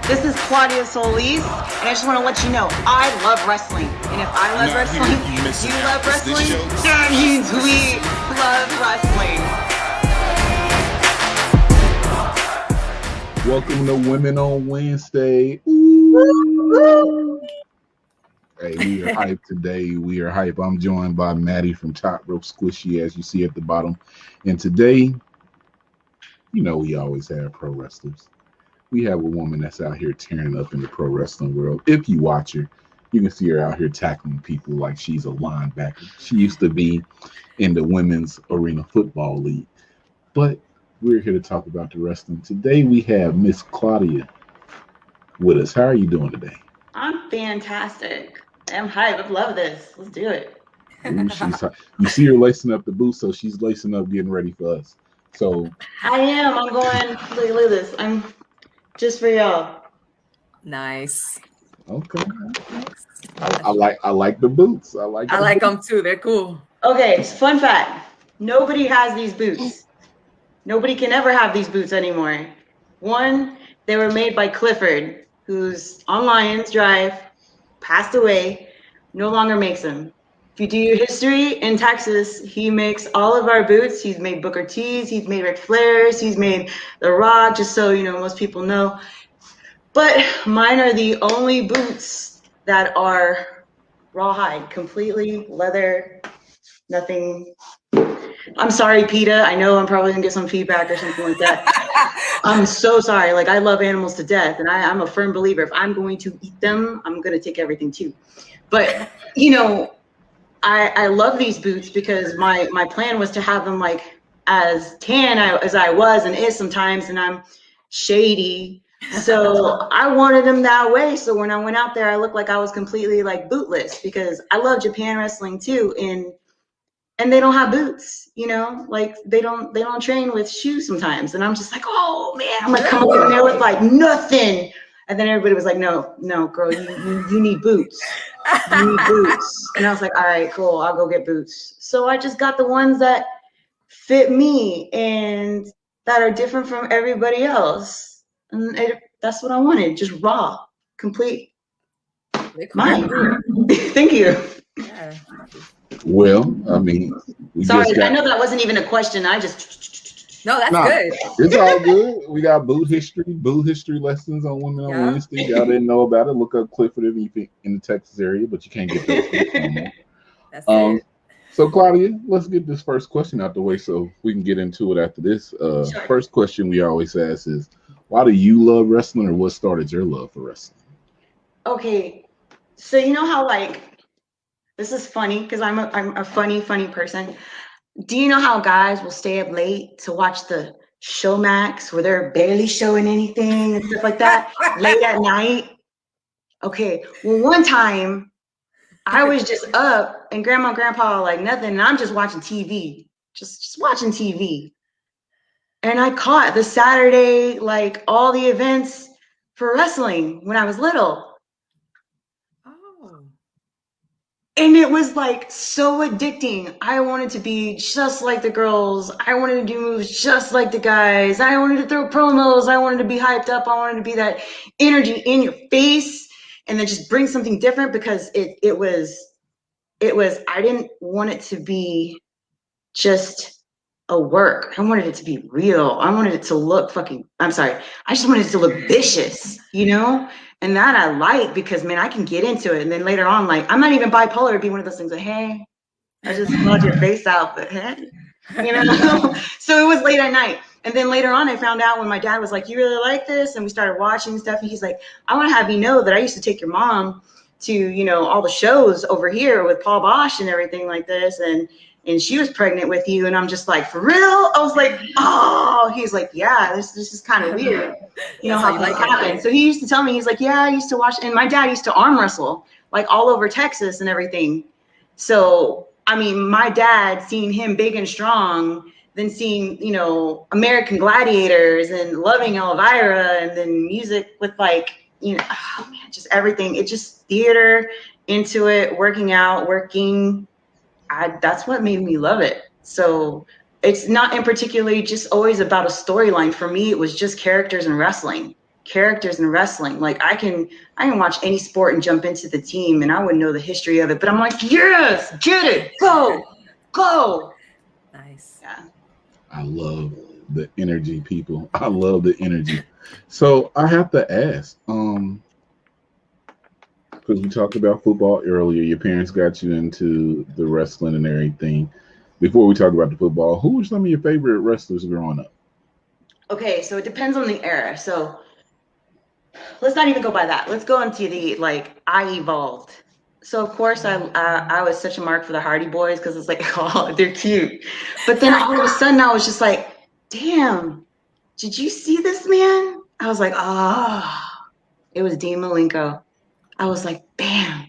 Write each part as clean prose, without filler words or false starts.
This is Claudia Solis, and I just want to let you know I love wrestling. And if I love wrestling, you love wrestling, that means we love wrestling. Welcome to Women on Wednesday. Ooh. Hey, we are hyped today. We are hype. I'm joined by Maddie from Top Rope Squishy, as you see at the bottom. And today, you know, we always have pro wrestlers. We have a woman that's out here tearing up in the pro wrestling world. If you watch her, you can see her out here tackling people like she's a linebacker. She used to be in the Women's Arena Football League. But we're here to talk about the wrestling. Today we have Miss Claudia with us. How are you doing today? I'm fantastic. I'm hype. I love this. Let's do it. Ooh, you see her lacing up the boots, so she's lacing up, getting ready for us. So I am. I'm going. Look at this. I'm just for y'all. Nice. Okay. I like the boots. I like them too. They're cool. Okay, fun fact. Nobody has these boots. Nobody can ever have these boots anymore. One, they were made by Clifford, who's on Lions Drive, passed away, no longer makes them. If you do your history in Texas, he makes all of our boots. He's made Booker T's, he's made Ric Flair's, he's made The Rock, just so you know, most people know. But mine are the only boots that are rawhide, completely leather, nothing. I'm sorry, PETA. I know I'm probably gonna get some feedback or something like that. I'm so sorry. Like, I love animals to death, and I'm a firm believer. If I'm going to eat them, I'm gonna take everything too. But you know, I love these boots because my plan was to have them like as tan as I was and is sometimes, and I'm shady. So I wanted them that way. So when I went out there, I looked like I was completely like bootless because I love Japan wrestling too. And they don't have boots, you know, like they don't train with shoes sometimes. And I'm just like, oh man, I'm gonna come up in there with like nothing. And then everybody was like, no, girl, you need boots. You need boots. And I was like, all right, cool, I'll go get boots. So I just got the ones that fit me and that are different from everybody else. And that's what I wanted, just raw, complete. Mine. Thank you. Yeah. Well, I mean, sorry, I know that wasn't even a question. I just. No, that's good. It's all good. We got boot history lessons on Women on Wednesday. Y'all didn't know about it. Look up Clifford if you're in the Texas area, but you can't get those anymore. That's it. So Claudia, let's get this first question out the way so we can get into it after this. Sure. First question we always ask is, why do you love wrestling, or what started your love for wrestling? Okay, so you know how like this is funny because I'm a funny person. Do you know how guys will stay up late to watch the Showmax where they're barely showing anything and stuff like that late at night? Okay, well, one time I was just up and grandma and grandpa like nothing, and I'm just watching TV, just watching TV. And I caught the Saturday, like all the events for wrestling when I was little. And it was like so addicting. I wanted to be just like the girls. I wanted to do moves just like the guys. I wanted to throw promos. I wanted to be hyped up. I wanted to be that energy in your face and then just bring something different because it was, I didn't want it to be just a work. I wanted it to be real. I wanted it to look I just wanted it to look vicious, you know? And that I like because, man, I can get into it. And then later on, like, I'm not even bipolar. It'd be one of those things like, hey, I just smelled your face out, but hey, you know? So it was late at night. And then later on, I found out when my dad was like, you really like this? And we started watching stuff. And he's like, I want to have you know that I used to take your mom to, you know, all the shows over here with Paul Bosch and everything like this. And she was pregnant with you. And I'm just like, for real? I was like, oh, he's like, yeah, this is kind of weird. You know how this happened. So he used to tell me, he's like, yeah, I used to watch. And my dad used to arm wrestle like all over Texas and everything. So, I mean, my dad seeing him big and strong, then seeing, you know, American Gladiators and loving Elvira and then music with like, you know, oh man, just everything. It just theater into it, working out, working. That's what made me love it. So it's not in particularly just always about a storyline. For me, it was just characters and wrestling. characters in wrestling. Like I can watch any sport and jump into the team and I wouldn't know the history of it, but I'm like, yes, get it, go. Nice. Yeah. I love the energy, people. I love the energy. So I have to ask, because we talked about football earlier, your parents got you into the wrestling and everything. Before we talk about the football, who were some of your favorite wrestlers growing up? Okay, so it depends on the era. So let's not even go by that. Let's go into the, like, I evolved. So of course I was such a mark for the Hardy Boys because it's like, oh, they're cute. But then all of a sudden I was just like, damn, did you see this man? I was like, it was Dean Malenko. I was like, bam,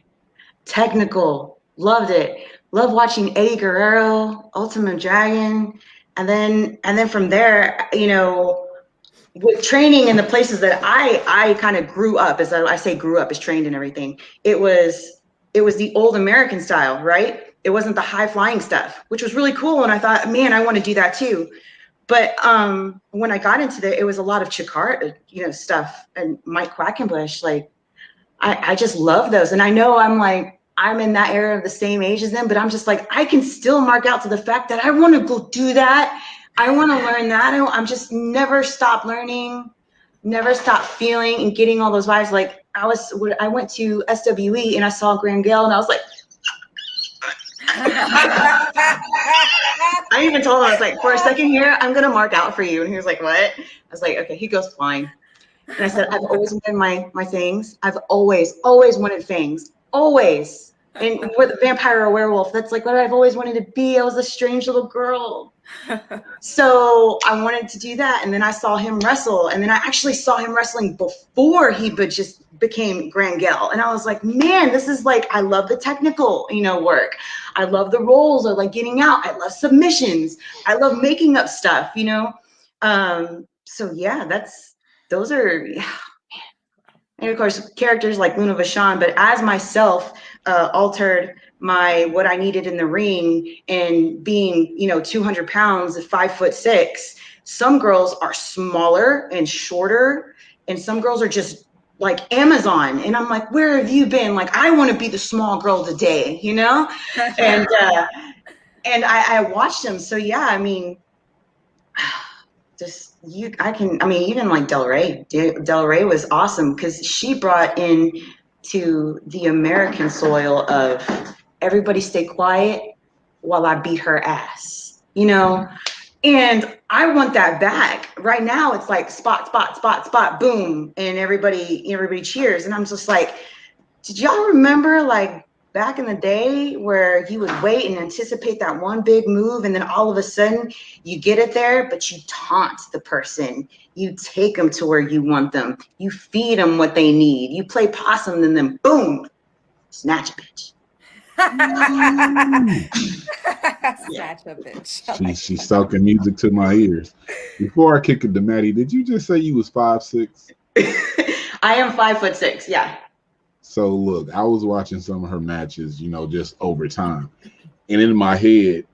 technical, loved it. Love watching Eddie Guerrero, Ultimate Dragon. And then from there, you know, with training in the places that I kind of grew up, as I say grew up, as trained and everything, it was the old American style, right? It wasn't the high flying stuff, which was really cool. And I thought, man, I want to do that too. But when I got into it was a lot of Chikara, you know, stuff, and Mike Quackenbush. Like I just love those. And I know I'm in that era of the same age as them, but I'm just like, I can still mark out to the fact that I want to go do that. I want to learn that. I'm just never stop learning, never stop feeling and getting all those vibes. Like I went to SWE and I saw Graham Gale and I was like, I even told him, I was like, for a second here, I'm going to mark out for you. And he was like, what? I was like, okay, he goes flying. And I said, I've always wanted my things. I've always wanted fangs. Always. And with a vampire or werewolf, that's like what I've always wanted to be. I was a strange little girl. So I wanted to do that. And then I saw him wrestle. And then I actually saw him wrestling before he just became Grand Gale. And I was like, man, this is like, I love the technical, you know, work. I love the rolls or like getting out. I love submissions. I love making up stuff, you know? So yeah, those are, yeah. And of course, characters like Luna Vachon, but as myself altered what I needed in the ring, and being, you know, 200 pounds at 5'6", some girls are smaller and shorter, and some girls are just like Amazon. And I'm like, where have you been? Like, I want to be the small girl today, you know? And I watched them. So yeah, I mean, even like Del Rey was awesome because she brought in to the American soil of everybody stay quiet while I beat her ass, you know? And I want that back. Right now it's like spot, boom, and everybody cheers. And I'm just like, did y'all remember like back in the day where you would wait and anticipate that one big move, and then all of a sudden you get it there, but you taunt the person. You take them to where you want them. You feed them what they need. You play possum, and then boom, snatch a bitch. Snatch a bitch. She's soaking music to my ears. Before I kick it to Maddie, did you just say you was 5'6"? I am 5'6", yeah. So look, I was watching some of her matches, you know, just over time. And in my head,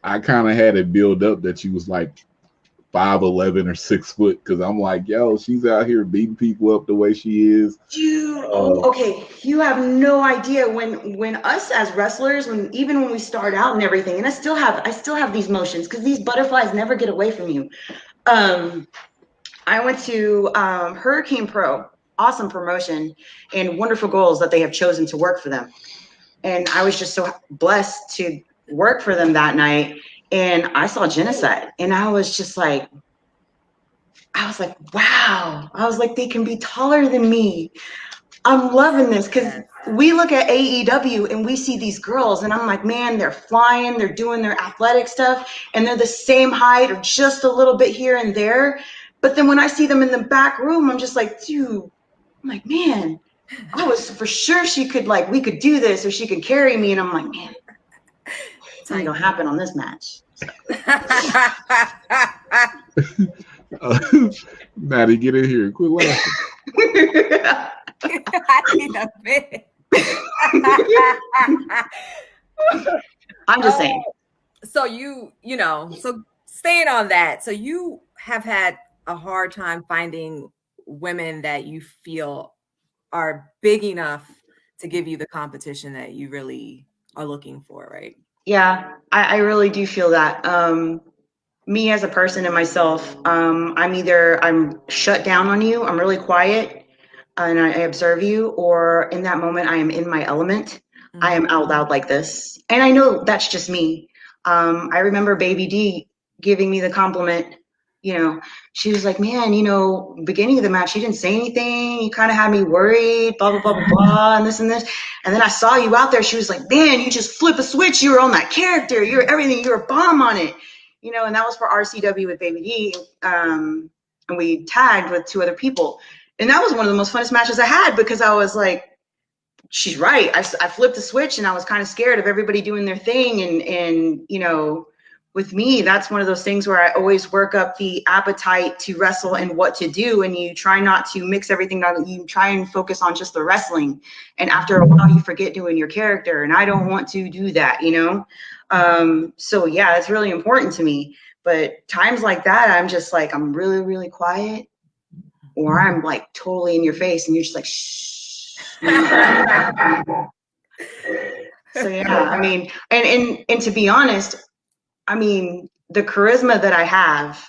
I kind of had it build up that she was like 5'11" or 6 foot, because I'm like, yo, she's out here beating people up the way she is. Dude, okay, you have no idea when us as wrestlers, even when we start out and everything, and I still have these motions because these butterflies never get away from you. I went to Hurricane Pro, awesome promotion, and wonderful girls that they have chosen to work for them. And I was just so blessed to work for them that night. And I saw Genocide, and I was like, wow. I was like, they can be taller than me. I'm loving this, because we look at AEW and we see these girls, and I'm like, man, they're flying, they're doing their athletic stuff, and they're the same height or just a little bit here and there. But then when I see them in the back room, I'm just like, dude, I'm like, man, I was for sure we could do this, or she could carry me. And I'm like, man, it's not gonna happen on this match. Maddie, get in here. Quit laughing. I need a bit. I'm just saying. So so staying on that, so you have had a hard time finding women that you feel are big enough to give you the competition that you really are looking for, right? Yeah, I really do feel that. Me as a person and myself, I'm shut down on you, I'm really quiet, and I observe you, or in that moment I am in my element. I am out loud like this. And I know that's just me. I remember Baby D giving me the compliment. She was like, man, beginning of the match, you didn't say anything. You kind of had me worried, blah, blah, blah, blah, blah, and this and this. And then I saw you out there. She was like, man, you just flip a switch. You were on that character. You're everything. You're a bomb on it. And that was for RCW with Baby D. And we tagged with 2 other people. And that was one of the most funnest matches I had, because I was like, she's right. I flipped the switch, and I was kind of scared of everybody doing their thing. And with me, that's one of those things where I always work up the appetite to wrestle and what to do. And you try not to mix everything down. You try and focus on just the wrestling. And after a while, you forget doing your character. And I don't want to do that, So yeah, it's really important to me. But times like that, I'm just like, I'm really, really quiet, or I'm like totally in your face, and you're just like, shh. So yeah, I mean, and to be honest, I mean, the charisma that I have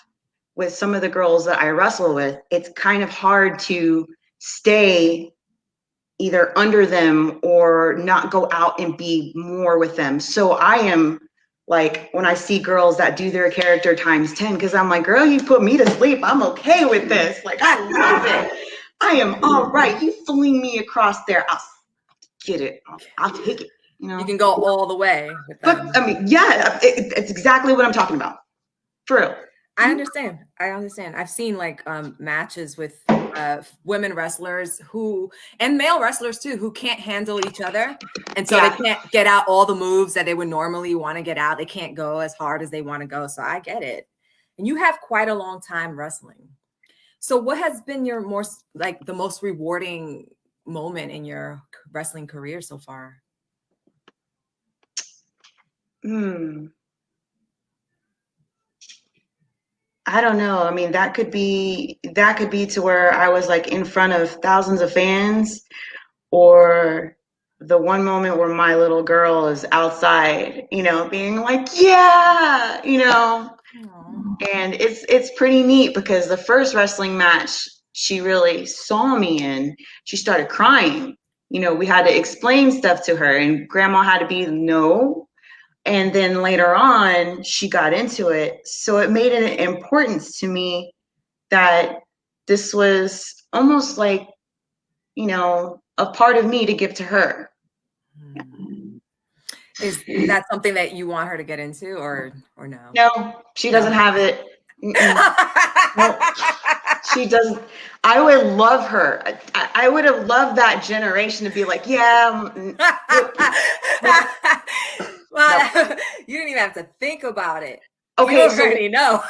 with some of the girls that I wrestle with, it's kind of hard to stay either under them or not go out and be more with them. So I am like, when I see girls that do their character times 10, because I'm like, girl, you put me to sleep. I'm okay with this. Like, I love it. I am all right. You fling me across there. I'll get it. I'll take it. You can go all the way with them. But I mean, yeah, it's exactly what I'm talking about. For real. I understand. I've seen like matches with women wrestlers and male wrestlers too, who can't handle each other. And so they can't get out all the moves that they would normally want to get out. They can't go as hard as they want to go. So I get it. And you have quite a long time wrestling. So what has been your the most rewarding moment in your wrestling career so far? I don't know. I mean, that could be to where I was like in front of thousands of fans, or the one moment where my little girl is outside, being like, yeah, Aww. And it's pretty neat, because the first wrestling match she really saw me in, she started crying. We had to explain stuff to her, and grandma had to be no. And then later on, she got into it. So it made an importance to me that this was almost like, a part of me to give to her. Is that something that you want her to get into, or no? No, she doesn't have it. No, she doesn't. I would love her. I would have loved that generation to be like, yeah. Well, no. You didn't even have to think about it. Okay, you already know.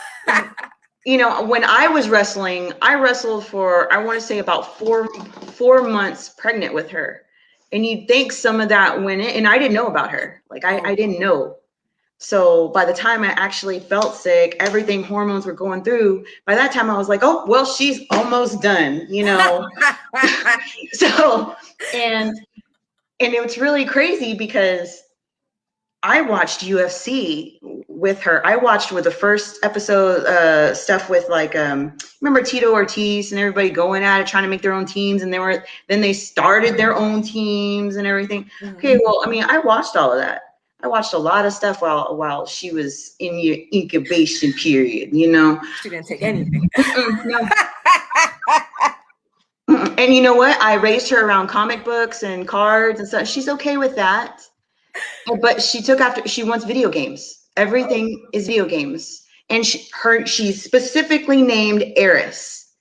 When I was wrestling, I wrestled for, I want to say about four months pregnant with her. And you'd think some of that went in, and I didn't know about her. Like I didn't know. So by the time I actually felt sick, everything hormones were going through. By that time I was like, oh, well, she's almost done, So, and it's really crazy, because I watched UFC with her. I watched with the first episode stuff with like remember Tito Ortiz and everybody going at it, trying to make their own teams, and then they started their own teams and everything. Mm-hmm. Okay, well, I mean, I watched all of that. I watched a lot of stuff while she was in your incubation period. She didn't take anything. No. And you know what? I raised her around comic books and cards and stuff. She's okay with that. But she wants video games. Everything is video games. And she specifically named Eris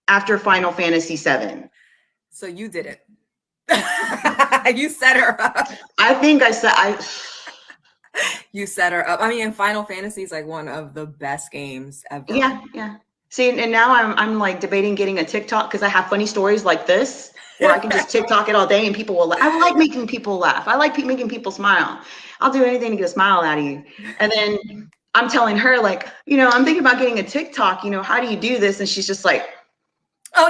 after Final Fantasy VII. So you did it. You set her up. I think you set her up. I mean, Final Fantasy is like one of the best games ever. Yeah. See, and now I'm like debating getting a TikTok, because I have funny stories like this where I can just TikTok it all day and people will laugh. I like making people laugh. I like making people smile. I'll do anything to get a smile out of you. And then I'm telling her, like, I'm thinking about getting a TikTok, how do you do this? And she's just like, Oh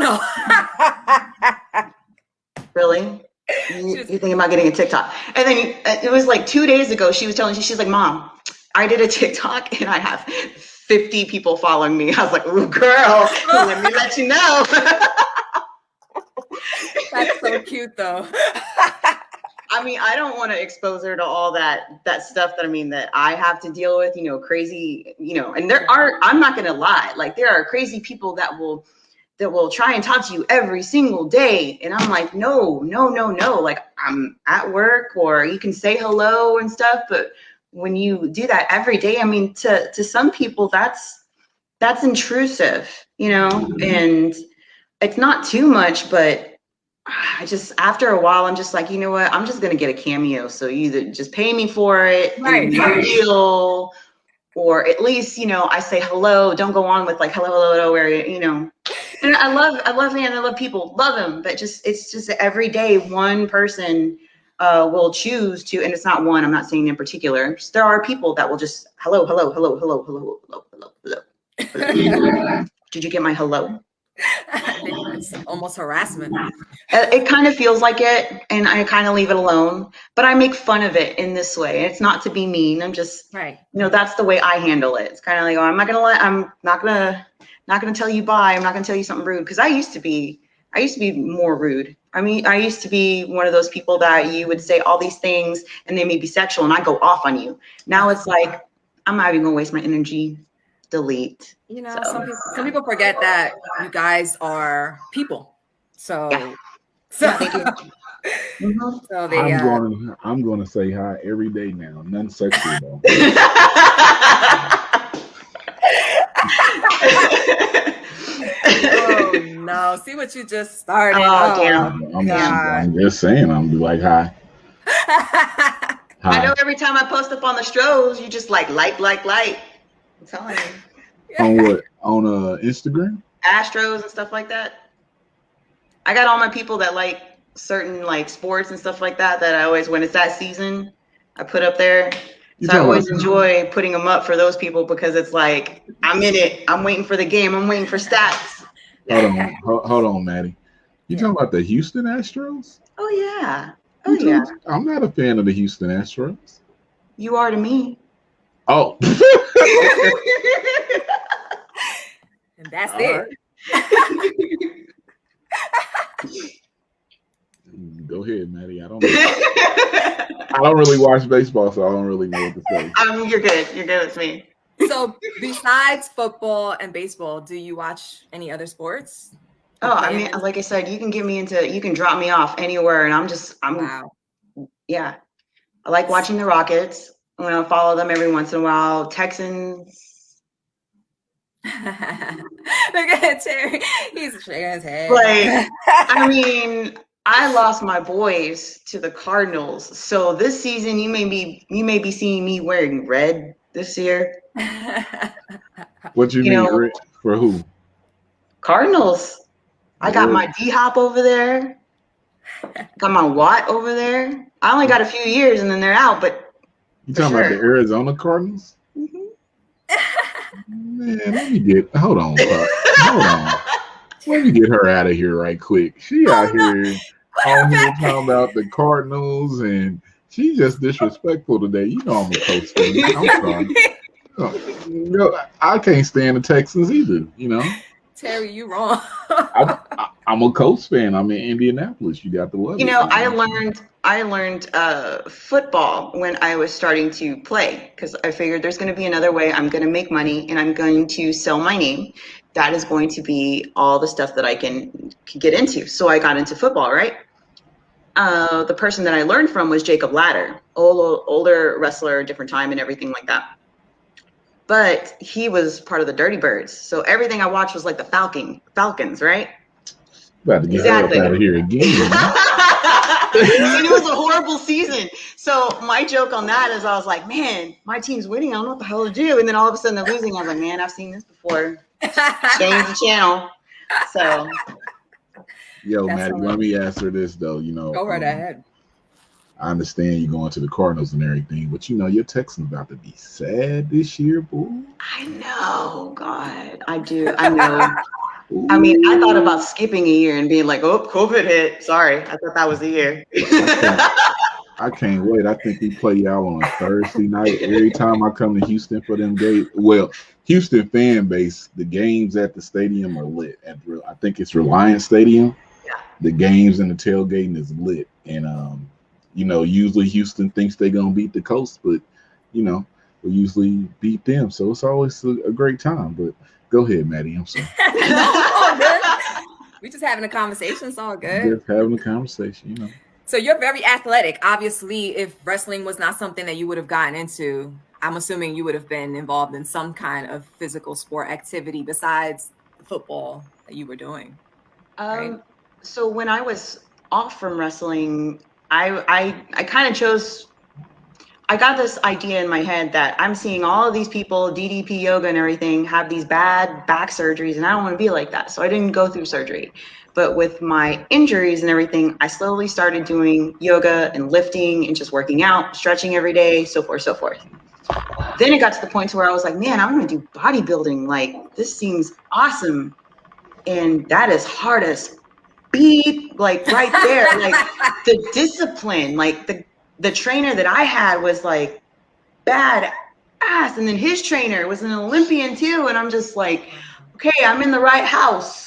no. Really? You thinking about getting a TikTok? And then it was like 2 days ago. She was telling me, she's like, Mom, I did a TikTok and I have 50 people following me. I was like, ooh, girl, let me let you know. That's so cute, though. I mean, I don't want to expose her to all that stuff that I have to deal with, crazy, and I'm not going to lie. Like, there are crazy people that will try and talk to you every single day. And I'm like, no. Like, I'm at work, or you can say hello and stuff. But when you do that every day, I mean, to some people, that's intrusive, and it's not too much, but I just, after a while, I'm just like, you know what? I'm just going to get a cameo. So you either just pay me for it, Right. deal, or at least, I say hello. Don't go on with like, hello, where, And I love him. I love people, love him. But it's just every day one person will choose to, and it's not one, I'm not saying in particular. Just, there are people that will just, hello. Did you get my hello? I think it's almost harassment. It kind of feels like it, and I kind of leave it alone, but I make fun of it in this way. It's not to be mean. I'm just, right. That's the way I handle it. It's kind of like, I'm not gonna tell you bye. I'm not gonna tell you something rude. Cause I used to be more rude. I mean, I used to be one of those people that you would say all these things and they may be sexual and I go off on you. Now it's like, I'm not even gonna waste my energy. Delete. Some people forget that you guys are people. So, yeah. So they, I'm going to say hi every day now. None sexual though. Oh no! See what you just started. Oh damn! I'm just saying. I'm be like hi. Hi. I know every time I post up on the Stros, you just like. I'm telling you. On what? On Instagram? Astros and stuff like that. I got all my people that like certain like sports and stuff like that I always, when it's that season, I put up there. So I always enjoy putting them up for those people because it's like, I'm in it. I'm waiting for the game. I'm waiting for stats. Hold on, Maddie. You talking about the Houston Astros? Oh yeah. I'm not a fan of the Houston Astros. You are to me. Oh. And that's it. Go ahead, Maddie. I don't really watch baseball, so I don't really know what to say. You're good. You're good with me. So besides football and baseball, do you watch any other sports? Oh, I mean, like I said, you can drop me off anywhere, and wow. Yeah. I like watching the Rockets. I'm going to follow them every once in a while. Texans. Look at Terry. He's shaking his head. Like, I mean, I lost my boys to the Cardinals. So this season, you may be seeing me wearing red this year. What you mean red for who? Cardinals. I got my D-Hop over there. Got my Watt over there. I only got a few years and then they're out, but you talking about the Arizona Cardinals? Mm-hmm. Man, hold on. Let me get her out of here right quick. She out here talking about the Cardinals, and she's just disrespectful today. You know I'm a Colts fan. I'm sorry. I can't stand the Texans either, Terry, you wrong. I'm a Colts fan. I'm in Indianapolis. You got to love it. I learned football when I was starting to play because I figured there's going to be another way I'm going to make money and I'm going to sell my name. That is going to be all the stuff that I can get into. So I got into football, right? The person that I learned from was Jacob Ladder, older wrestler, different time and everything like that. But he was part of the Dirty Birds. So everything I watched was like the Falcons, right? About to get her out of here again. And it was a horrible season. So my joke on that is I was like, man, my team's winning. I don't know what the hell to do. And then all of a sudden they're losing. I was like, man, I've seen this before. Change the channel. So. Yo, Maddie, let me answer this though. Go right ahead. I understand you going to the Cardinals and everything, but your Texans about to be sad this year, boy. I know, God. I do. I know. I mean, I thought about skipping a year and being like, oh, COVID hit. Sorry. I thought that was the year. I can't wait. I think we play y'all on a Thursday night. Every time I come to Houston for them games, well, Houston fan base, the games at the stadium are lit. I think it's Reliance Stadium. Yeah. The games and the tailgating is lit. And, usually Houston thinks they're going to beat the Coast, but, we usually beat them. So it's always a great time. But go ahead, Maddie. I'm sorry. No, good. We just having a conversation. It's all good. Just having a conversation, So you're very athletic. Obviously, if wrestling was not something that you would have gotten into, I'm assuming you would have been involved in some kind of physical sport activity besides the football that you were doing. Right? So when I was off from wrestling, I kind of chose, I got this idea in my head that I'm seeing all of these people, DDP yoga and everything, have these bad back surgeries, and I don't want to be like that. So I didn't go through surgery. But with my injuries and everything, I slowly started doing yoga and lifting and just working out, stretching every day, so forth, so forth. Then it got to the point to where I was like, man, I want to do bodybuilding. Like, this seems awesome. And that is hard as beat, like right there. Like the discipline, like the trainer that I had was like bad ass. And then his trainer was an Olympian too. And I'm just like, okay, I'm in the right house.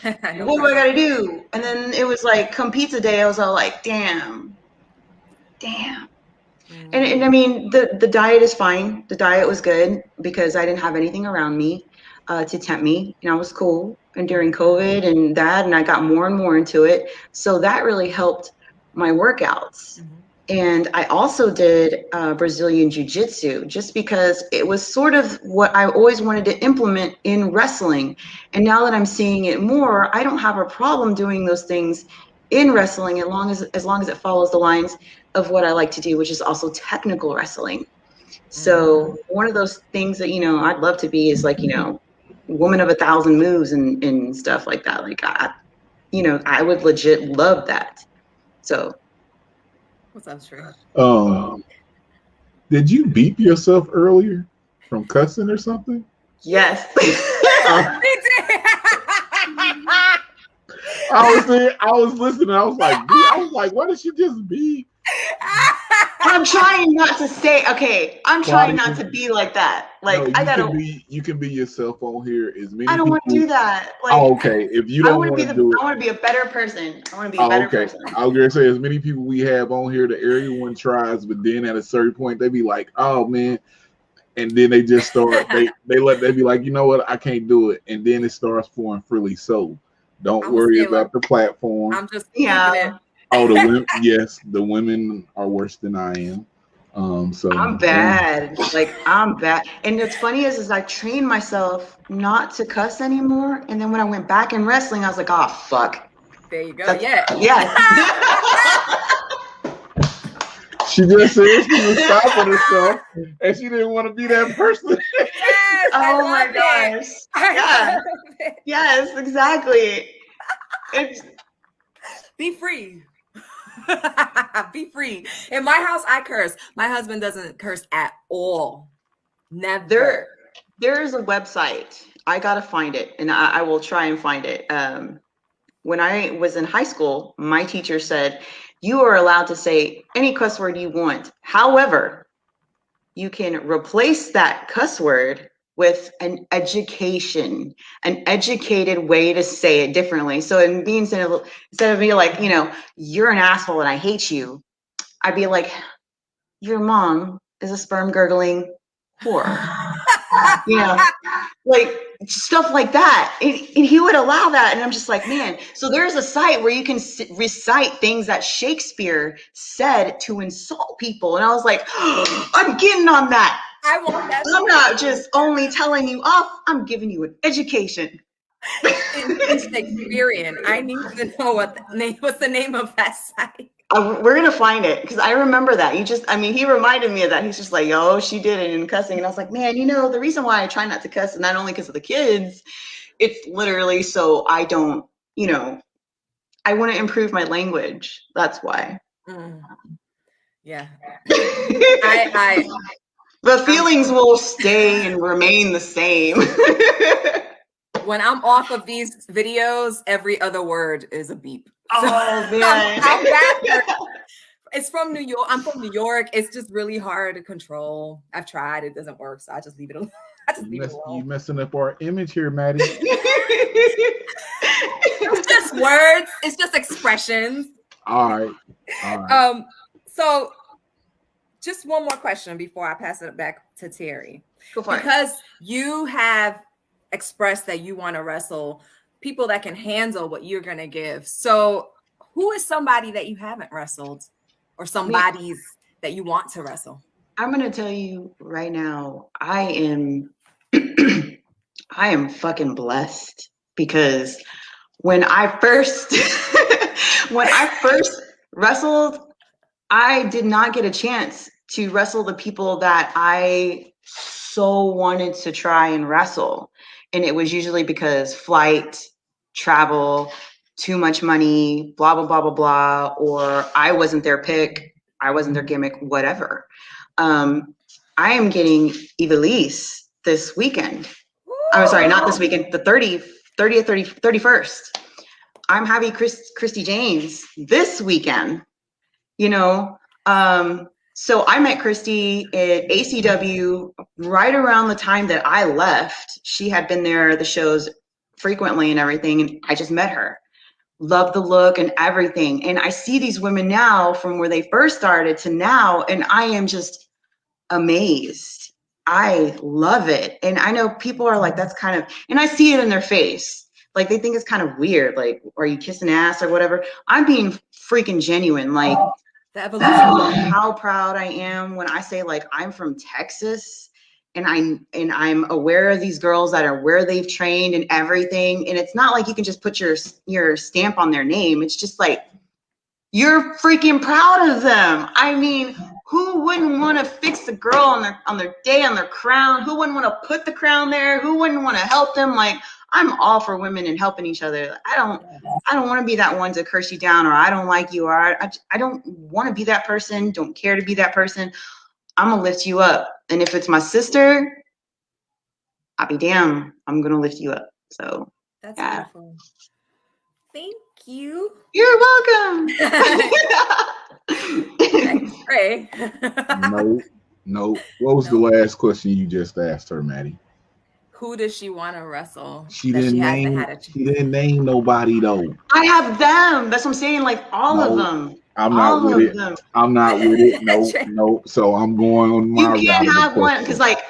What do I gotta do? And then it was like, come pizza day, I was all like, damn. And I mean, the diet is fine. The diet was good because I didn't have anything around me to tempt me. I was cool. And during COVID and that, and I got more and more into it. So that really helped my workouts. Mm-hmm. And I also did Brazilian Jiu-Jitsu just because it was sort of what I always wanted to implement in wrestling. And now that I'm seeing it more, I don't have a problem doing those things in wrestling as long as it follows the lines of what I like to do, which is also technical wrestling. So one of those things that, I'd love to be is like, woman of 1,000 moves and stuff like that. Like, I would legit love that. So. What's up, Trey? Did you beep yourself earlier from cussing or something? Yes. I was listening. I was like, what did she just beep? I'm trying not to say. Okay, I'm trying not to be like that. Like, no, you can be yourself on here as many. I don't want to do that. Like, okay. If you don't want to do it, I want to be a better person. I want to be a better person. I was gonna say, as many people we have on here, everyone tries, but then at a certain point, they be like, "Oh man," and then they just start. they be like, "You know what? I can't do it," and then it starts pouring freely. So don't worry about the platform. I'm just it. Oh, the women, yes, the women are worse than I am. So I'm bad. Like, I'm bad. And what's funny is I trained myself not to cuss anymore. And then when I went back in wrestling, I was like, oh, fuck. There you go. Yeah. She just said she was stopping herself and she didn't want to be that person. Yes, oh my gosh. Yeah. Yes, exactly. Be free. Be free. In my house, I curse. My husband doesn't curse at all. Never. There is a website. I gotta find it, and I will try and find it. When I was in high school, my teacher said, you are allowed to say any cuss word you want. However, you can replace that cuss word with an educated way to say it differently. So it means instead of being like, you're an asshole and I hate you, I'd be like, your mom is a sperm gurgling whore. Like stuff like that. And he would allow that. And I'm just like, man. So there's a site where you can recite things that Shakespeare said to insult people. And I was like, I'm getting on that. I want that. I'm not just only telling you off. I'm giving you an education. In Shakespearean. I need to know what's the name of that site. We're going to find it because I remember that. He reminded me of that. He's just like, oh, she did it in cussing. And I was like, man, the reason why I try not to cuss is not only because of the kids, it's literally so I don't, I want to improve my language. That's why. Yeah. The feelings will stay and remain the same. when I'm off of these videos, every other word is a beep. Oh man. I'm bad. It's from New York. I'm from New York. It's just really hard to control. I've tried. It doesn't work. So I just leave it alone. You messing up our image here, Maddie. It's just words. It's just expressions. All right. So just one more question before I pass it back to Terry. Go for it. Because you have expressed that you want to wrestle people that can handle what you're going to give. So who is somebody that you haven't wrestled or somebody's that you want to wrestle? I'm going to tell you right now, I am fucking blessed because when I first wrestled, I did not get a chance to wrestle the people that I so wanted to try and wrestle. And it was usually because flight, travel, too much money, blah, blah, blah, blah, blah, or I wasn't their pick, I wasn't their gimmick, whatever. I am getting Evilise this weekend. I'm sorry, not this weekend, the 30th, 31st. I'm having Christy James this weekend, you know. So I met Christy at ACW right around the time that I left. She had been there at the shows frequently and everything, and I just met her. Love the look and everything. And I see these women now from where they first started to now, and I am just amazed. I love it. And I know people are like, that's kind of, and I see it in their face. Like they think it's kind of weird. Like, are you kissing ass or whatever? I'm being freaking genuine. Like, the evolution. How proud I am when I say like I'm from Texas and I'm aware of these girls that are where they've trained and everything. And it's not like you can just put your stamp on their name. It's just like you're freaking proud of them. I mean, who wouldn't want to fix the girl on their day, on their crown? Who wouldn't want to put the crown there? Who wouldn't want to help them? Like, I'm all for women and helping each other. I don't want to be that one to curse you down, or I don't like you, or I don't want to be that person, don't care to be that person. I'm going to lift you up. And if it's my sister, I'll be damned, I'm going to lift you up. So that's beautiful. Thank you. You're welcome. Thanks, Ray. No. What was the last question you just asked her, Maddie? Who does she want to wrestle? She didn't name nobody though. I have them. That's what I'm saying. Like all of them. I'm not with it. I'm not with it. No. So I'm going on my. You can't have one because like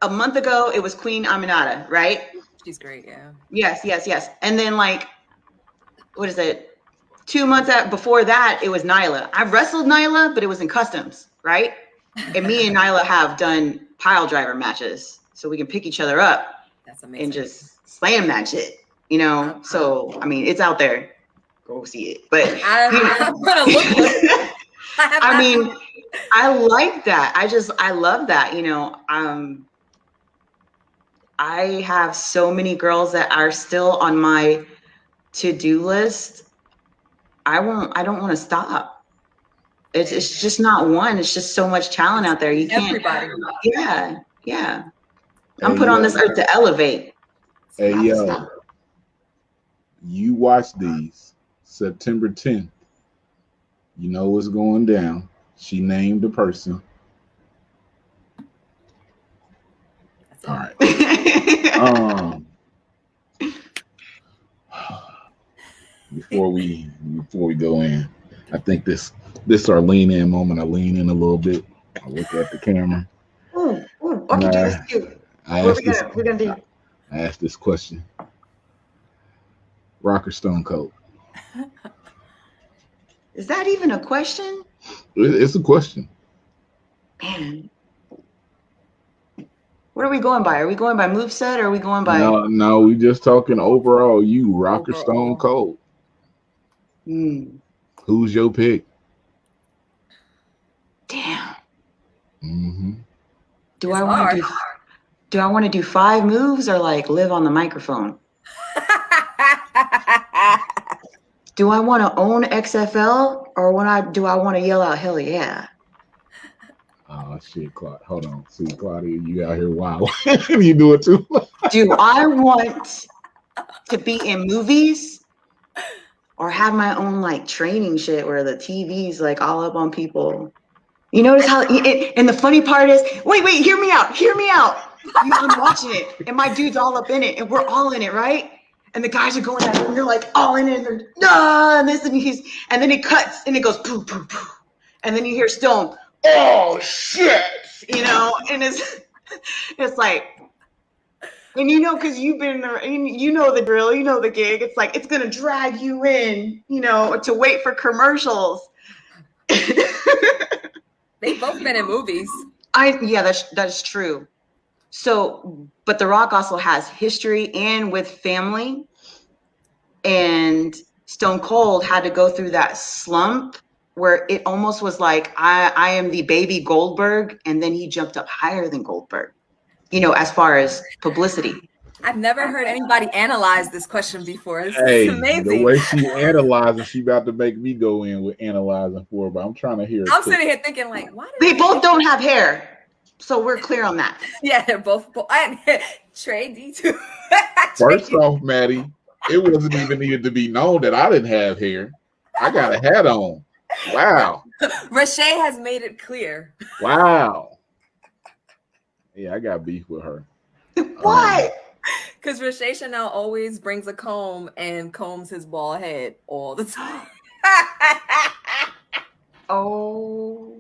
a month ago it was Queen Aminata, right? She's great. Yeah. Yes. And then like, what is it? 2 months before that it was Nyla. I wrestled Nyla, but it was in customs, right? And me and Nyla have done pile driver matches. So we can pick each other up. That's amazing. And just slam that shit, you know? So, I mean, it's out there. Go see it. But I'm gonna look. I mean, I like that. I love that, you know. I have so many girls that are still on my to-do list. I don't want to stop. It's just not one. It's just so much talent out there. You can't. Everybody. Yeah. I'm put on this earth to elevate. Hey, yo. You watch these. September 10th. You know what's going down. She named the person. All right. Before we go in, I think this our lean in moment. I lean in a little bit. I look at the camera. I can do this too. We're gonna do. I asked this question. Rock or Stone Cold? Is that even a question? It's a question. Man. What are we going by? Are we going by moveset or are we going by? No, we just talking overall. You Rock or Stone Cold? Who's your pick? Damn. Mm-hmm. Do I want to do 5 moves or like live on the microphone? Do I want to own XFL or do I want to yell out hell yeah? shit, Claudia. Hold on. See, Claudia, you out here wild. You do it too. Do I want to be in movies or have my own like training shit where the TV's like all up on people? You notice how and the funny part is, wait, hear me out. I'm watching it and my dude's all up in it and we're all in it, right? And the guys are going at it and they're like all in it and they're and this and then it cuts and it goes poof, poof, poof. And then you hear Stone, oh shit, you know, and it's like, and you know, because you've been there, you know the drill, you know the gig. It's like it's gonna drag you in, you know, to wait for commercials. They've both been in movies. That's true. So, but The Rock also has history and with family, and Stone Cold had to go through that slump where it almost was like I am the baby Goldberg, and then he jumped up higher than Goldberg, you know, as far as publicity. I've never heard anybody analyze this question before. This Hey, is amazing. the way she analyzing, she about to make me go in with analyzing for her, but I'm trying to hear it. I'm sitting here thinking, like, why they both don't have hair, so we're clear on that. Yeah, they're both. Trey D2. First off, Maddie, it wasn't even needed to be known that I didn't have hair. I got a hat on. Wow. Rashay has made it clear. Wow. Yeah, I got beef with her. What? Because Rashay Chanel always brings a comb and combs his bald head all the time. Oh.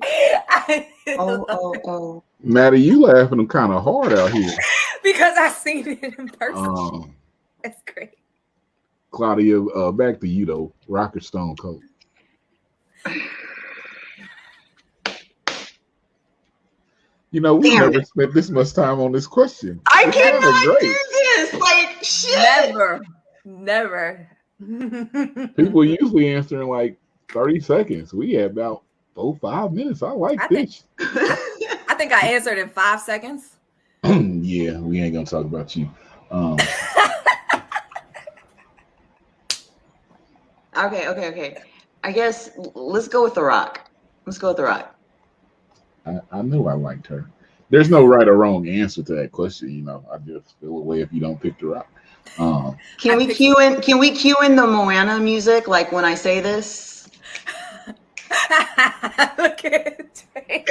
Maddie, you laughing kind of hard out here. Because I've seen it in person. That's great. Claudia, back to you though. Rock or Stone Cold? You know, we never spent this much time on this question. I cannot do this. Like, shit. Never. People usually answer in like 30 seconds. We had about 4-5 minutes. I like this. I think I answered in 5 seconds. Yeah, we ain't gonna talk about you. Okay. I guess let's go with The Rock. I knew I liked her. There's no right or wrong answer to that question. You know, I just feel away if you don't pick The Rock. Can we cue in the Moana music? Like when I say this. Look at Trey.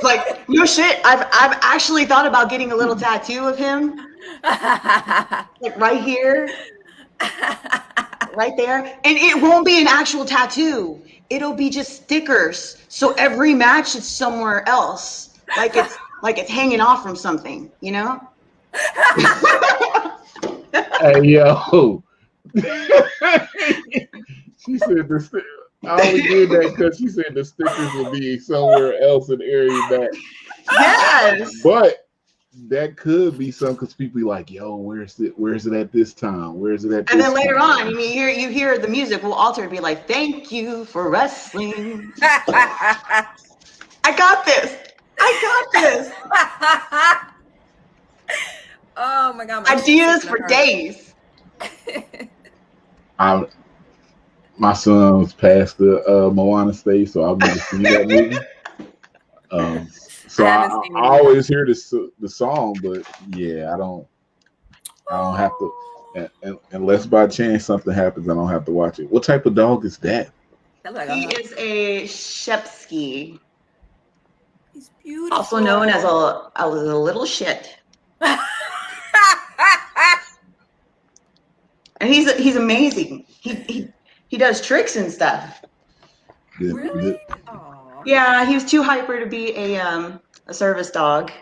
Like, no shit. I've actually thought about getting a little tattoo of him. Like right here. Right there. And it won't be an actual tattoo. It'll be just stickers. So every match it's somewhere else. Like it's hanging off from something, you know? Hey yo. She said I only did that because she said the stickers would be somewhere else in the area back. Yes. But that could be some because people be like, yo, where's it at this time? Where's it at this time? And then later on, you hear the music will alter and be like, thank you for wrestling. I got this. Oh my God. Ideas for days. My son's past the Moana stage, so I'll never see that movie. So I always hear the song, but yeah, I don't have to, unless by chance something happens, I don't have to watch it. What type of dog is that? He is a Shepsky. He's beautiful. Also known as a little shit. And he's amazing. He does tricks and stuff. Really? Yeah, he was too hyper to be a service dog.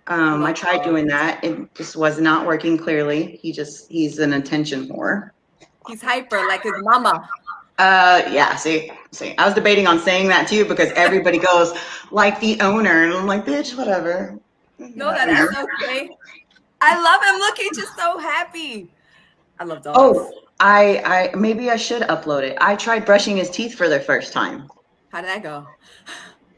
I tried doing that. It just was not working clearly. He's an attention whore. He's hyper like his mama. Yeah, see. I was debating on saying that too because everybody goes like the owner. And I'm like, bitch, whatever. No, that is okay. I love him. Look, he's just so happy. I love dogs. Oh, I maybe I should upload it. I tried brushing his teeth for the first time. How did that go?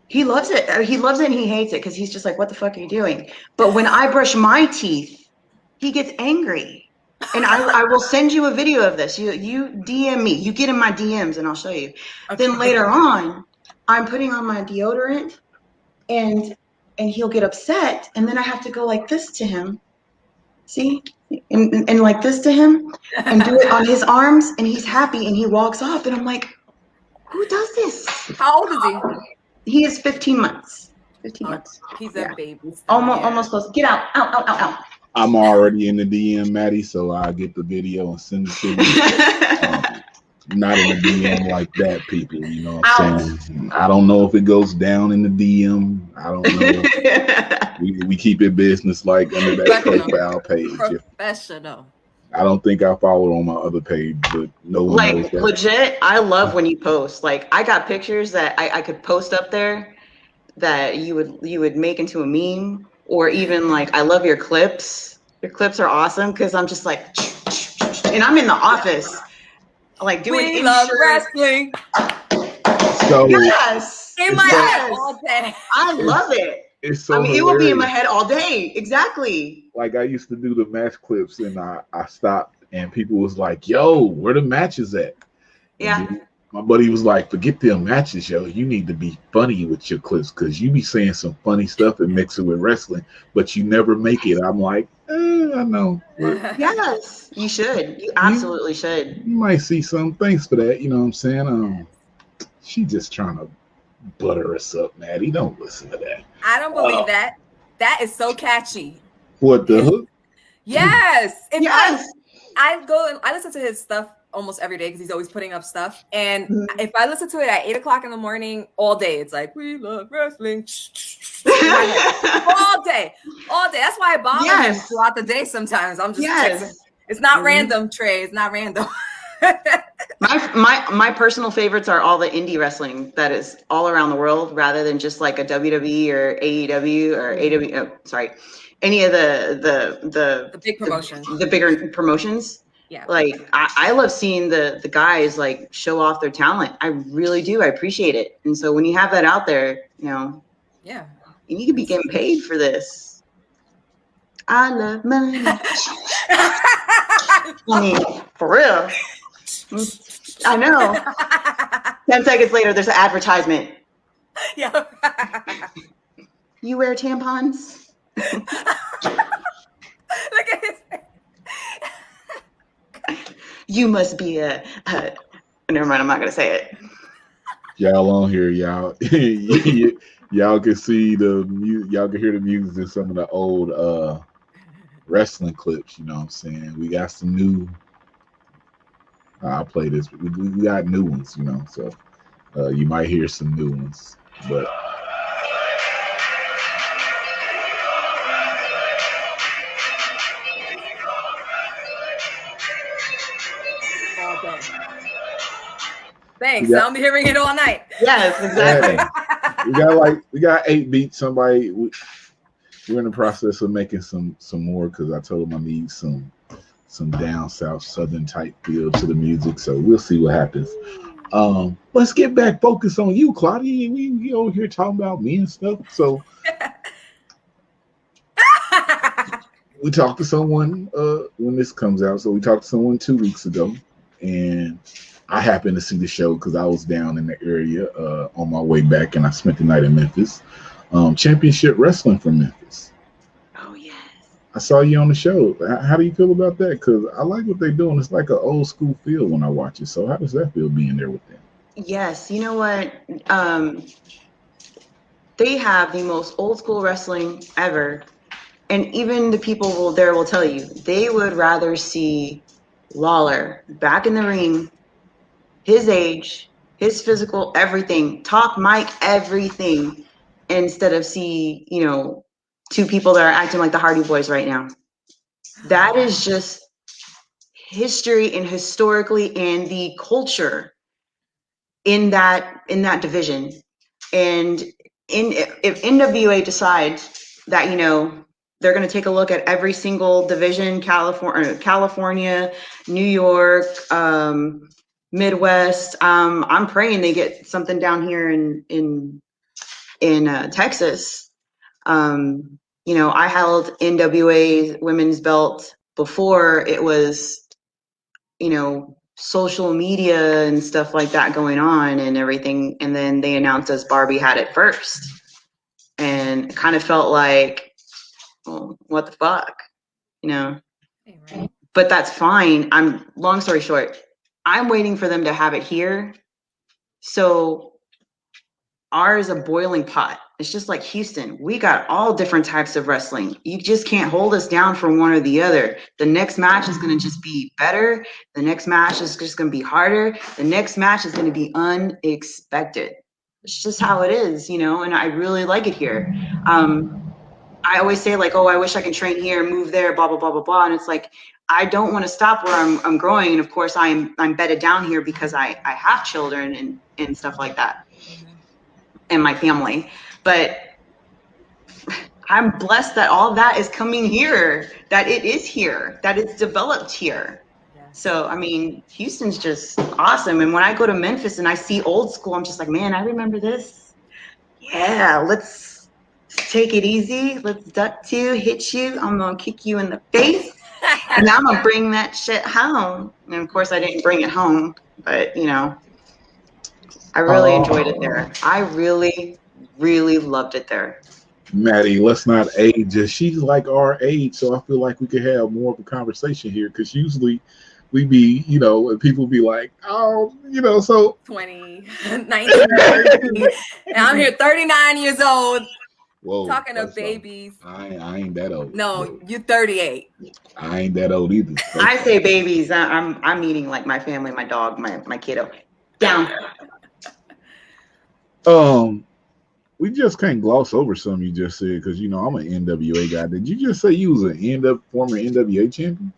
He loves it. He loves it and he hates it because he's just like, what the fuck are you doing? But when I brush my teeth, he gets angry. And I will send you a video of this. You DM me. You get in my DMs and I'll show you. Okay. Then later on, I'm putting on my deodorant and he'll get upset, and then I have to go like this to him. See? And like this to him and do it on his arms, and he's happy and he walks off, and I'm like, who does this? How old is he? He is 15 months. 15 months. He's a baby. Still, almost close. Get out. Out. I'm already in the DM, Maddie, so I'll get the video and send it to you. Not in the DM like that, people. You know what I'm saying? I don't know if it goes down in the DM. I don't know. we keep it business like under that profile page. Professional. I don't think I follow on my other page, but no one knows that. Legit, I love when you post. Like, I got pictures that I could post up there that you would make into a meme, or even like, I love your clips. Your clips are awesome, because I'm just like, and I'm in the office, like doing. We love wrestling. So yes, in my head all day. I love it. It's so it will be in my head all day. Exactly. Like, I used to do the match clips, and I stopped, and people was like, yo, where the matches at? Yeah. My buddy was like, forget them matches, yo. You need to be funny with your clips, because you be saying some funny stuff and mix it with wrestling, but you never make it. I'm like, I know. Yes, you should. You absolutely should. You might see some. Thanks for that. You know what I'm saying? She just trying to butter us up, Maddie. Don't listen to that. I don't believe that. That is so catchy. What, the hook? Yes. Yes. I go and I listen to his stuff almost every day, because he's always putting up stuff. And if I listen to it at 8 o'clock in the morning, all day, it's like, we love wrestling. all day. That's why I bother him throughout the day sometimes. I'm just texting. It's not random, Trey. It's not random. My personal favorites are all the indie wrestling that is all around the world, rather than just like a WWE or AEW or AW. Any of the big promotions, the bigger promotions. Yeah, like I love seeing the guys like show off their talent. I really do. I appreciate it. And so when you have that out there, you could be getting paid for this. I love money. I mean, for real. I know. 10 seconds later, there's an advertisement. Yeah. You wear tampons? Look at his face. You must be a never mind, I'm not gonna say it. Y'all on here, y'all. Y'all can see y'all can hear the music in some of the old wrestling clips, you know what I'm saying? We got some new I'll play this. We got new ones, you know, so you might hear some new ones, but thanks. I'll be hearing it all night. Yes, exactly. we got 8 beats. Somebody, we're in the process of making some more, because I told them I need some down south southern type feel to the music, so we'll see what happens. Let's get back focused on you, Claudia. We over here talking about me and stuff. So we talked to someone when this comes out. So we talked to someone 2 weeks ago, and I happened to see the show because I was down in the area on my way back, and I spent the night in Memphis. Championship Wrestling from Memphis. Oh, yes. I saw you on the show. How do you feel about that? Because I like what they're doing. It's like an old school feel when I watch it. So how does that feel being there with them? Yes. You know what? They have the most old school wrestling ever. And even the people there will tell you, they would rather see Lawler back in the ring, his age, his physical, everything, talk mic, everything, instead of see, 2 people that are acting like the Hardy Boys right now. That is just history and historically and the culture in that division. And if NWA decides that, they're going to take a look at every single division, California, New York, Midwest. I'm praying they get something down here in Texas. I held NWA women's belt before it was, social media and stuff like that going on and everything. And then they announced us Barbie had it first. And it kind of felt like, well, what the fuck, you know? Right. But that's fine. Long story short, I'm waiting for them to have it here. So ours is a boiling pot. It's just like Houston. We got all different types of wrestling. You just can't hold us down for one or the other. The next match is going to just be better. The next match is just going to be harder. The next match is going to be unexpected. It's just how it is, you know, and I really like it here. I always say like, oh, I wish I can train here, move there, blah, blah, blah, blah, blah. And it's like, I don't want to stop where I'm growing. And of course I'm bedded down here because I have children and stuff like that. And my family, but I'm blessed that all of that is coming here, that it is here, that it's developed here. Yeah. So, I mean, Houston's just awesome. And when I go to Memphis and I see old school, I'm just like, man, I remember this. Yeah, let's take it easy. Let's duck to, hit you. I'm going to kick you in the face. And I'm going to bring that shit home. And of course, I didn't bring it home, but, you know, I really enjoyed it there. I really, really loved it there. Maddie, let's not age her. She's like our age, so I feel like we could have more of a conversation here because usually we be, you know, and people be like, oh, you know, so 20, 19, 30. And I'm here 39 years old. Whoa, talking to babies. I ain't that old. No, you're 38. I ain't that old either. I say babies. I'm meaning like my family, my dog, my kiddo. Down. We just can't gloss over something you just said because, you know, I'm an NWA guy. Did you just say you was a former NWA champion?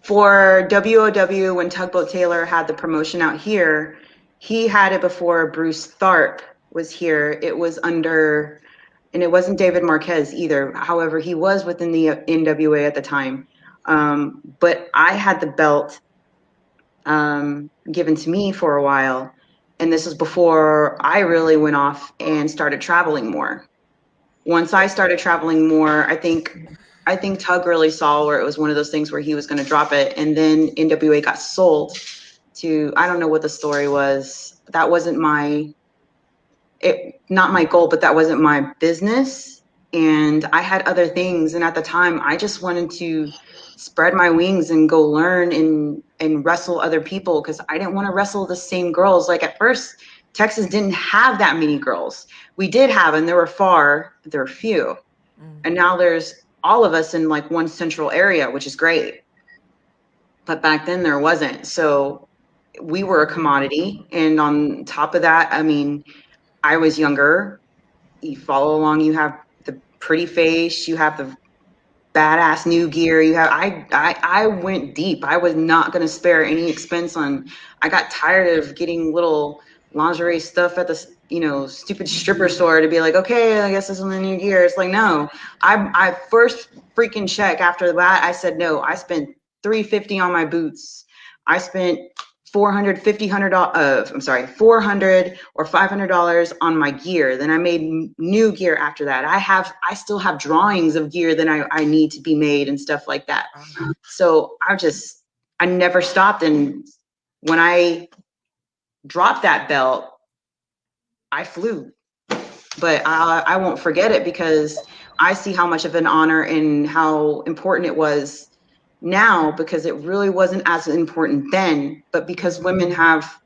For WOW, when Tugboat Taylor had the promotion out here, he had it before Bruce Tharp was here. It was under, and it wasn't David Marquez either. However, he was within the NWA at the time. But I had the belt given to me for a while. And this was before I really went off and started traveling more. Once I started traveling more, I think Tug really saw where it was one of those things where he was going to drop it. And then NWA got sold to, I don't know what the story was. That wasn't not my goal, but that wasn't my business. And I had other things. And at the time, I just wanted to spread my wings and go learn and wrestle other people because I didn't want to wrestle the same girls. Like at first, Texas didn't have that many girls. We did have, and there were few. And now there's all of us in like one central area, which is great. But back then there wasn't. So we were a commodity. And on top of that, I mean, I was younger. You follow along, you have the pretty face, you have the badass new gear. You have, I went deep. I was not going to spare any expense on, I got tired of getting little lingerie stuff at the, you know, stupid stripper store to be like, okay, I guess this is the new gear. It's like, no, I first freaking check after that. I said, no, I spent $350 on my boots. I spent $400 or $500 on my gear. Then I made new gear after that. I still have drawings of gear that I need to be made and stuff like that. So I never stopped. And when I dropped that belt, I flew, but I won't forget it because I see how much of an honor and how important it was now, because it really wasn't as important then, but because women have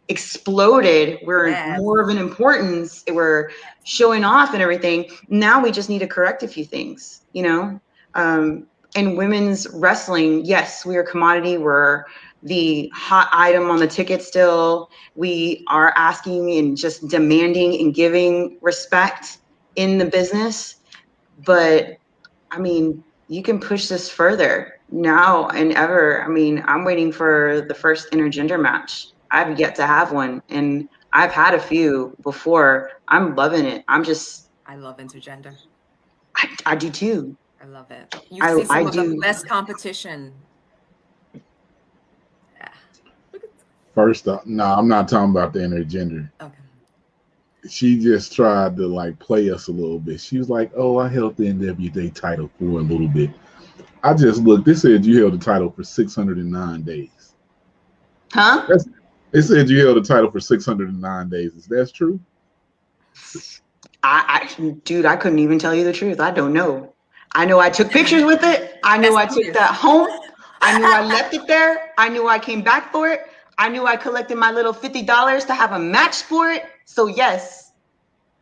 exploded, we're more of an importance, we're showing off and everything. Now we just need to correct a few things, you know. And women's wrestling, yes, we are commodity, we're the hot item on the ticket still. We are asking and just demanding and giving respect in the business. But I mean, you can push this further now and ever. I mean, I'm waiting for the first intergender match. I've yet to have one, and I've had a few before. I'm loving it. I love intergender. I do too. I love it. You see some of the best competition. Yeah. First off, no, I'm not talking about the intergender. Okay. She just tried to like play us a little bit. She was like, oh, I held the NWA title for a little bit. I just looked, this said you held the title for 609 days. Huh? They said you held the title for 609 days. Is that true? Dude, I couldn't even tell you the truth. I don't know. I know I took pictures with it. I knew I took that home. I knew I left it there. I knew I came back for it. I knew I collected my little $50 to have a match for it. So yes,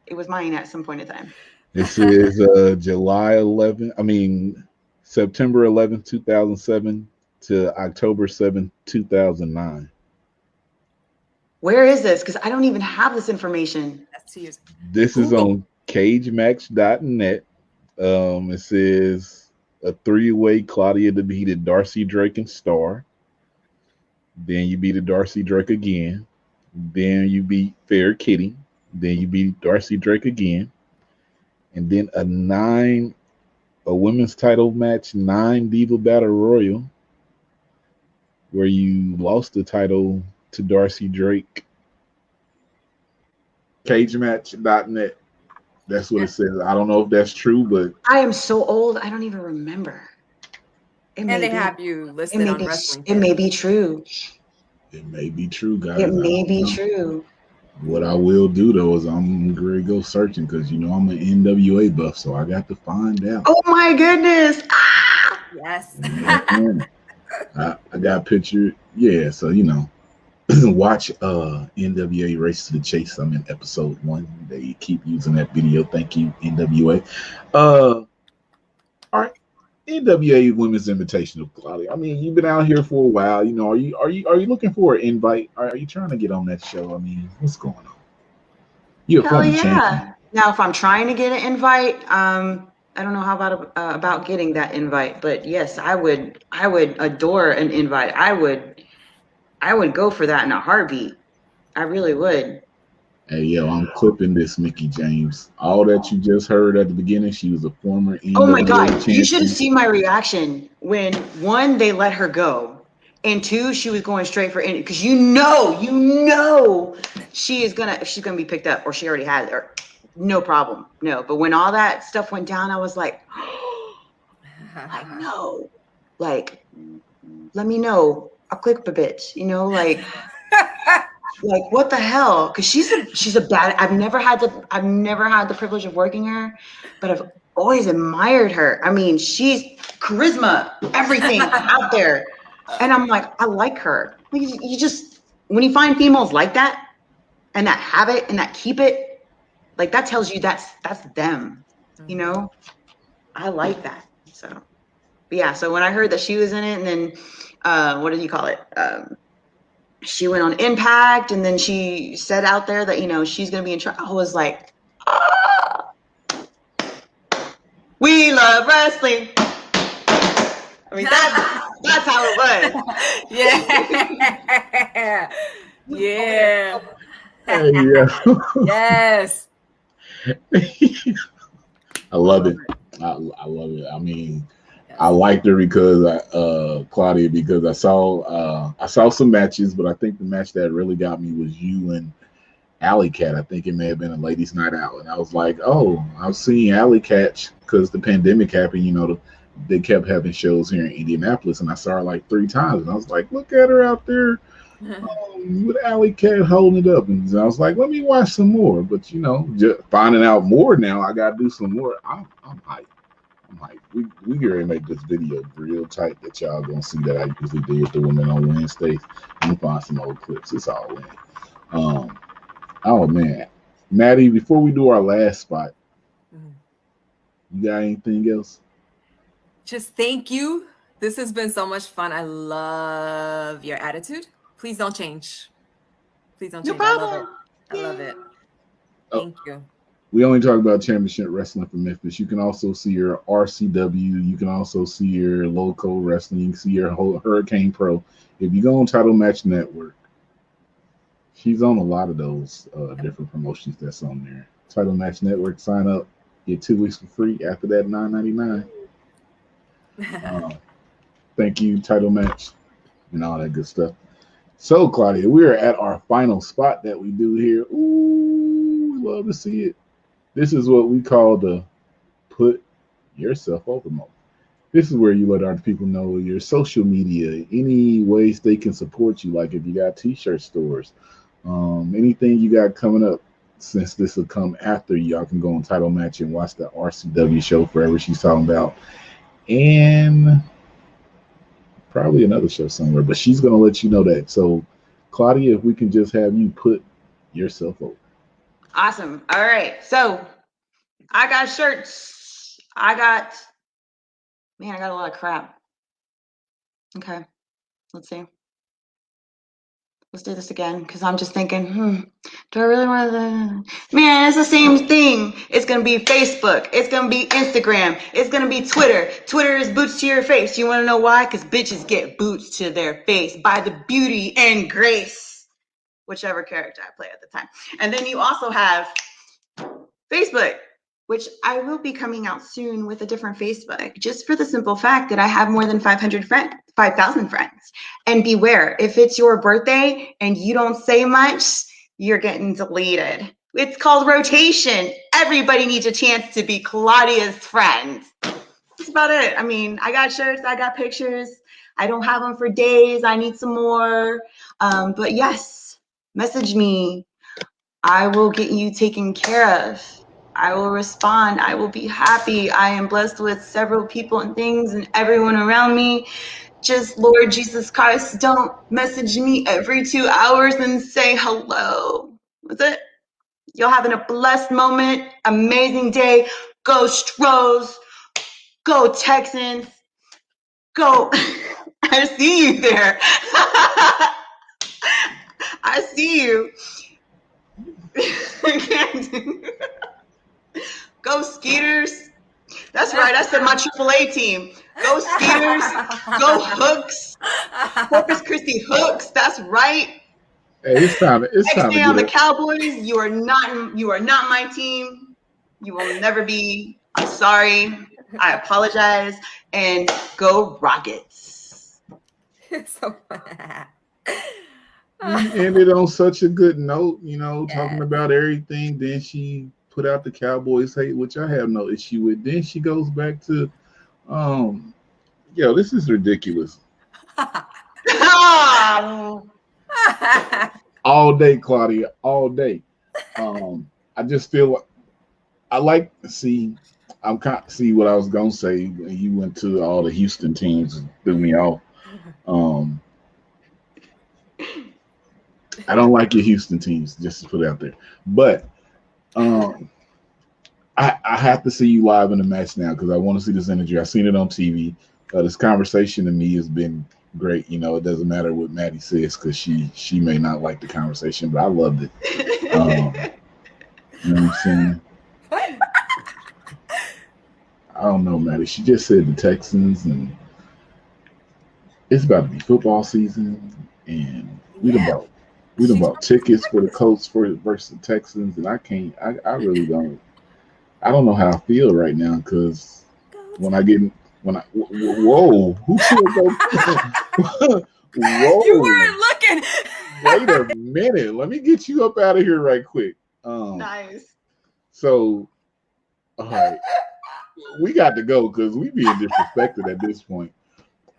it was mine at some point in time. This is September 11th, 2007 to October 7th, 2009. Where is this? Because I don't even have this information. This is on cagematch.net. It says a 3-way Claudia defeated Darcy Drake and Star. Then you beat Darcy Drake again. Then you beat Fair Kitty. Then you beat Darcy Drake again. And then a women's title match, 9 Diva Battle Royal, where you lost the title to Darcy Drake. Cagematch.net. That's what it says. I don't know if that's true, but I am so old, I don't even remember. Have you listed on wrestling. It may be true. It may be true, guys. It may be true. What I will do though is I'm going to go searching because I'm an NWA buff, so I got to find out. Oh my goodness! Ah! Yes. I got pictured. Yeah, so watch NWA Race to the Chase. I'm in episode 1. They keep using that video. Thank you, NWA. All right. NWA Women's Invitational, Claudia. I mean, you've been out here for a while. Are you looking for an invite? Are you trying to get on that show? I mean, what's going on? You're a former champion. Now, if I'm trying to get an invite, I don't know how about getting that invite, but yes, I would adore an invite. I would go for that in a heartbeat. I really would. Hey, yo, I'm clipping this, Mickey James. All that you just heard at the beginning, she was a former NWA Oh my God, champion. you should have seen my reaction when 1, they let her go, and 2, she was going straight for because she's gonna be picked up, or she already has, or no problem, no. But when all that stuff went down, I was like, no, like, let me know. I'll click a bitch, like what the hell? Because she's a bad. I've never had the privilege of working her, but I've always admired her. I mean, she's charisma, everything out there, and I'm like, I like her. Like, you just, when you find females like that, and that have it and that keep it, like that tells you that's them. I like that. So, but yeah. So when I heard that she was in it, and then what did you call it? She went on Impact, and then she said out there that, she's going to be in charge. I was like, we love wrestling. I mean, that's how it was. Yeah. Yeah. Hey, yeah. Yes. I love it. I love it. I mean, I liked her because Claudia, because I saw some matches, but I think the match that really got me was you and Alley Cat. I think it may have been a ladies' night out, and I was like, oh, I've seen Alley Cat because the pandemic happened. They kept having shows here in Indianapolis, and I saw her like 3 times, and I was like, look at her out there with Alley Cat holding it up, and I was like, let me watch some more. But just finding out more now, I gotta do some more. I'm hyped. We gonna make this video real tight that y'all gonna see that I usually do with the women on Wednesdays. I'm gonna find some old clips. It's all in. Oh man, Maddie. Before we do our last spot, you got anything else? Just thank you. This has been so much fun. I love your attitude. Please don't change. Please don't change. No problem. I love it. Thank you. We only talk about championship wrestling from Memphis. You can also see your RCW. You can also see your local wrestling. You can see your whole Hurricane Pro. If you go on Title Match Network, she's on a lot of those different promotions that's on there. Title Match Network, sign up, get 2 weeks for free. After that, $9.99. Thank you, Title Match, and all that good stuff. So, Claudia, we are at our final spot that we do here. Ooh, we love to see it. This is what we call the put yourself over moment. this is where you let other people know your social media, any ways they can support you. Like if you got t-shirt stores, anything you got coming up. Since this will come after, y'all can go on Title Match and watch the RCW show, forever she's talking about, and probably another show somewhere. But she's gonna let you know that. So, Claudia, if we can just have you put yourself over. Awesome. All right. So I got shirts. I got a lot of crap. Okay. Let's see. Let's do this again, because I'm just thinking, do I really want to? Man, it's the same thing. It's going to be Facebook. It's going to be Instagram. It's going to be Twitter. Twitter is boots to your face. You want to know why? Because bitches get boots to their face by the beauty and grace, whichever character I play at the time. And then you also have Facebook, which I will be coming out soon with a different Facebook, just for the simple fact that I have more than 500 friends, 5,000 friends. And beware, if it's your birthday and you don't say much, you're getting deleted. It's called rotation. Everybody needs a chance to be Claudia's friend. That's about it. I mean, I got shirts, I got pictures. I don't have them for days. I need some more. But yes, message me. I will get you taken care of. I will respond. I will be happy. I am blessed with several people and things and everyone around me. Just, Lord Jesus Christ, don't message me every 2 hours and say hello. That's it. You're having a blessed moment. Amazing day. Go Stros. Go Texans. Go. I see you there. I see you. Go Skeeters. That's right. I said my AAA team. Go Skeeters. Go Hooks. Corpus Christi Hooks. That's right. Hey, it's time. It's time to Stay on the get Cowboys. You are not my team. You will never be. I'm sorry. I apologize. And go Rockets. So fun. We ended on such a good note, talking about everything. Then she put out the Cowboys hate, which I have no issue with. Then she goes back to, this is ridiculous. All day, Claudia, all day. I just feel I like to see. I'm kind of see what I was gonna say when you went to all the Houston teams and threw me off. I don't like your Houston teams, just to put it out there. But I have to see you live in the match now because I want to see this energy. I've seen it on TV. This conversation to me has been great. It doesn't matter what Maddie says because she may not like the conversation, but I loved it. You know what I'm saying? I don't know, Maddie. She just said the Texans, and it's about to be football season, and we done bought tickets for the Colts versus the Texans, and I really don't. I don't know how I feel right now because whoa, who said go? Whoa, you weren't looking. Wait a minute, let me get you up out of here right quick. Nice. So, all right, we got to go because we being disrespected at this point.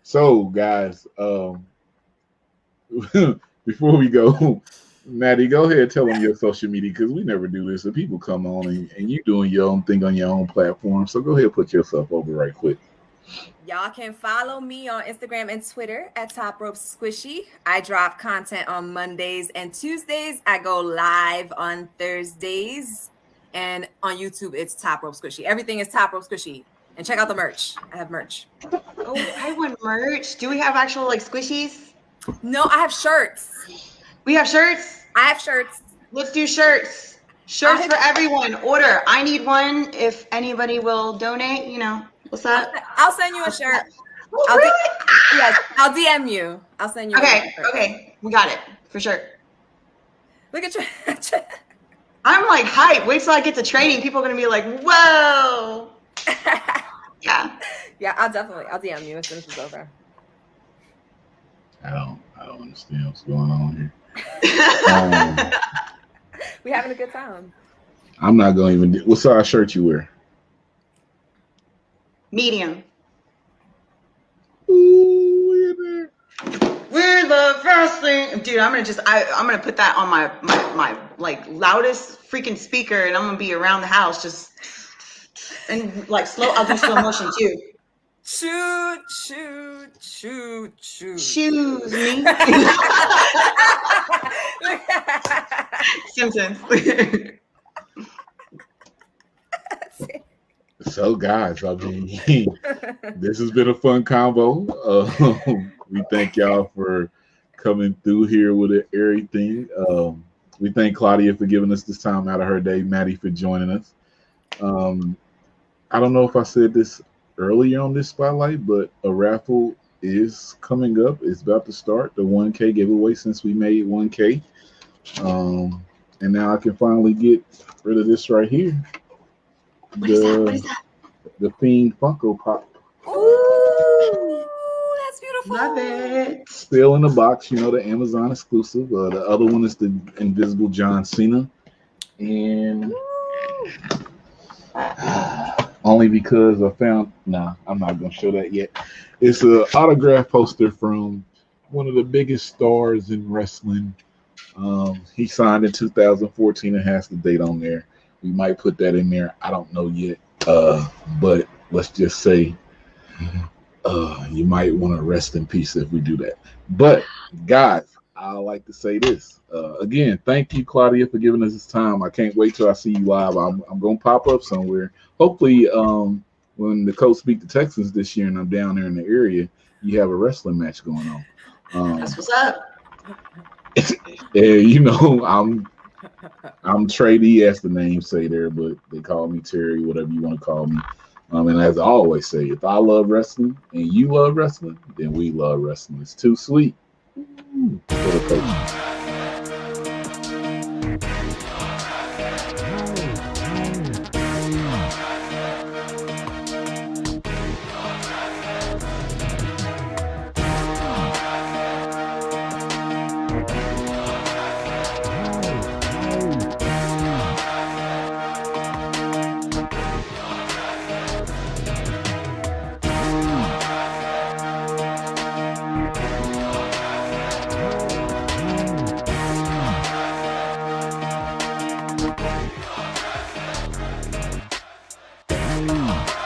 So, guys, before we go, Maddie, go ahead and tell them your social media because we never do this. So people come on and you doing your own thing on your own platform. So go ahead and put yourself over right quick. Y'all can follow me on Instagram and Twitter at Top Rope Squishy. I drop content on Mondays and Tuesdays. I go live on Thursdays. And on YouTube, it's Top Rope Squishy. Everything is Top Rope Squishy. And check out the merch. I have merch. Oh, I want merch. Do we have actual squishies? No, I have shirts. We have shirts? I have shirts. Let's do shirts. Shirts for everyone. Order. I need one. If anybody will donate, what's up? I'll send you a shirt. Oh, really? Yes, I'll DM you. I'll send you. Okay. We got it for sure. Look at you. I'm like hype. Wait till I get to training. People are gonna be like, "Whoa!" Yeah. Yeah, I'll DM you as soon as it's over. I don't understand what's going on here. We having a good time. I'm not going to even. What size shirt you wear? Medium. We're the first thing, dude. I'm gonna put that on my like loudest freaking speaker, and I'm gonna be around the house just and like I'll do slow motion too. Shoot, shoot, shoot, shoot. Choose me. Simpsons. So, guys, I mean, this has been a fun combo. We thank y'all for coming through here with everything. We thank Claudia for giving us this time out of her day, Maddie for joining us. I don't know if I said this earlier on this spotlight, but a raffle is coming up. It's about to start, the 1K giveaway, since we made 1K. And now I can finally get rid of this right here. What is that? What is that? The Fiend Funko Pop. Ooh, that's beautiful. Love it. Still in the box, you know, the Amazon exclusive. The other one is the Invisible John Cena. And only because I found, I'm not going to show that yet. It's an autograph poster from one of the biggest stars in wrestling. He signed in 2014 and has the date on there. We might put that in there. I don't know yet. But let's just say you might want to rest in peace if we do that. But guys, I like to say this. Again, thank you, Claudia, for giving us this time. I can't wait till I see you live. I'm going to pop up somewhere. Hopefully, when the Colts beat the Texans this year and I'm down there in the area, you have a wrestling match going on. That's what's up. You know, I'm Trey D, as the name say there, but they call me Terry, whatever you want to call me. And as I always say, if I love wrestling and you love wrestling, then we love wrestling. It's too sweet for the coach. Oh.